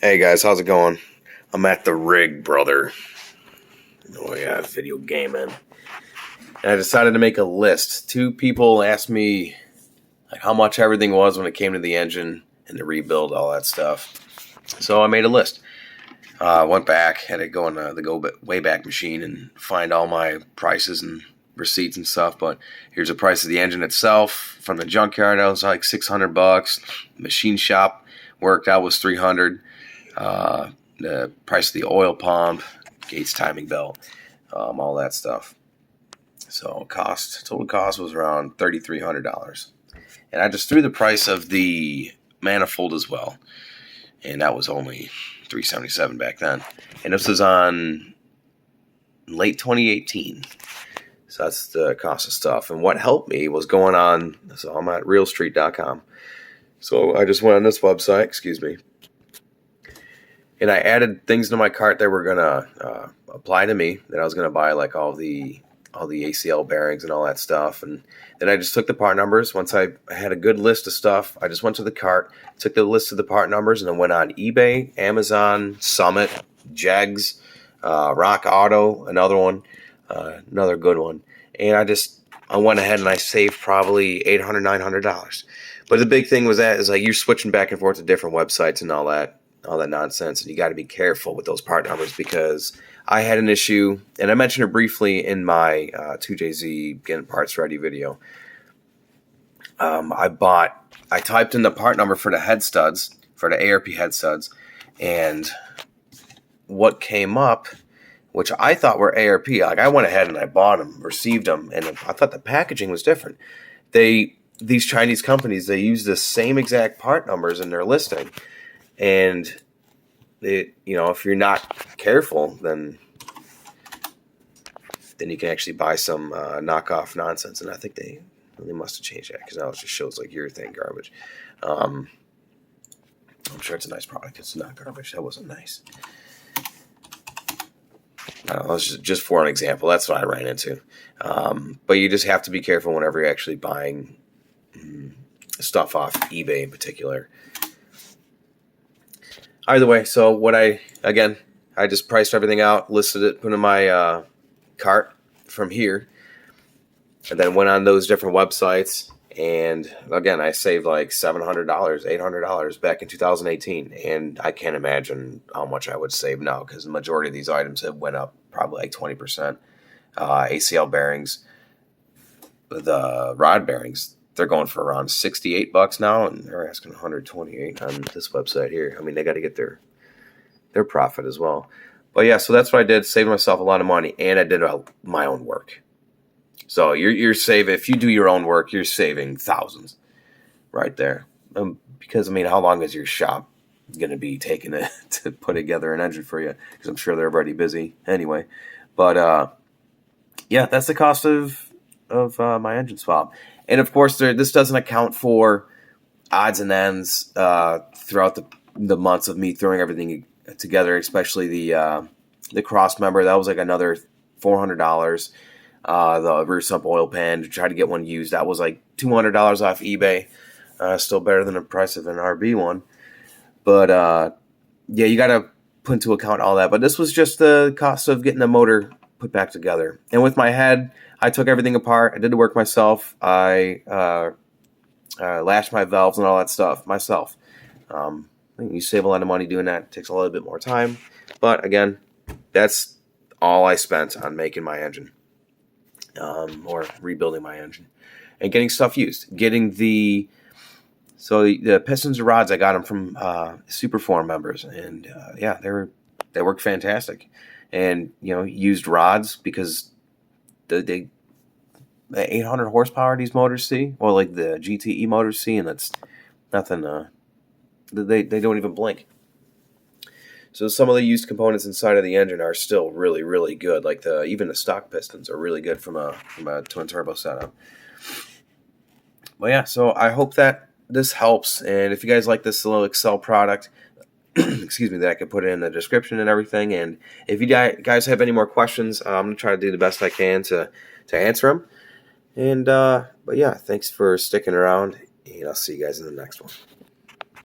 Hey guys, how's it going? I'm at the rig, brother. Oh yeah, video gaming. And I decided to make a list. Two people asked me like how much everything was when it came to the engine and the rebuild, all that stuff. So I made a list. Went back, had to go on the Wayback Machine and find all my prices and receipts and stuff. But here's the price of the engine itself from the junkyard. It was like $600. Machine shop worked out was $300. The price of the oil pump, Gates timing belt, all that stuff. So total cost was around $3,300, and I just threw the price of the manifold as well, and that was only $377 back then. And this was on late 2018. So that's the cost of stuff. And what helped me was going on. So I'm at realstreet.com. So I just went on this website. Excuse me. And I added things to my cart that were gonna apply to me. That I was gonna buy, like all the ACL bearings and all that stuff. And then I just took the part numbers. Once I had a good list of stuff, I just went to the cart, took the list of the part numbers, and then went on eBay, Amazon, Summit, Jegs, Rock Auto, another one, another good one. And I went ahead and I saved probably $800, $900. But the big thing was that is like you're switching back and forth to different websites and all that nonsense, and you got to be careful with those part numbers because I had an issue, and I mentioned it briefly in my 2JZ Getting Parts Ready video. I typed in the part number for the head studs, for the ARP head studs, and what came up, which I thought were ARP, like I went ahead and I bought them, received them, and I thought the packaging was different. These Chinese companies, they use the same exact part numbers in their listing. And if you're not careful, then you can actually buy some knockoff nonsense. And I think they must have changed that because now it just shows like urethane garbage. I'm sure it's a nice product. It's not garbage. That wasn't nice. I don't know, it's just for an example. That's what I ran into. But you just have to be careful whenever you're actually buying stuff off eBay in particular. Either way, so I just priced everything out, listed it, put in my cart from here, and then went on those different websites. And again, I saved like $700, $800 back in 2018. And I can't imagine how much I would save now because the majority of these items have went up probably like 20%. ACL bearings, the rod bearings, they're going for around $68 now, and they're asking $128 on this website here. I mean, they got to get their profit as well. But yeah, so that's what I did, saved myself a lot of money, and I did my own work. So you're saving, if you do your own work, you're saving thousands right there. Because I mean, how long is your shop going to be taking to put together an engine for you? Because I'm sure they're already busy anyway. But yeah, that's the cost of my engine swap. And of course, this doesn't account for odds and ends throughout the months of me throwing everything together, especially the cross member. That was like another $400. The rear sump oil pan, to try to get one used, that was like $200 off eBay. Still better than the price of an RB one. But yeah, you got to put into account all that. But this was just the cost of getting the motor put back together. And with my head, I took everything apart. I did the work myself. I lashed my valves and all that stuff myself. You save a lot of money doing that. It takes a little bit more time. But again, that's all I spent on making my engine or rebuilding my engine and getting stuff used. Getting the pistons and rods, I got them from Superform members. And yeah, they work fantastic. And, used rods because the 800 horsepower these motors see, or like the GTE motors see, and that's nothing. They don't even blink. So some of the used components inside of the engine are still really, really good. Like even the stock pistons are really good from a twin turbo setup. But yeah, so I hope that this helps. And if you guys like this little Excel product, excuse me, that I could put it in the description and everything. And if you guys have any more questions, I'm going to try to do the best I can to answer them. And, but yeah, thanks for sticking around, and I'll see you guys in the next one.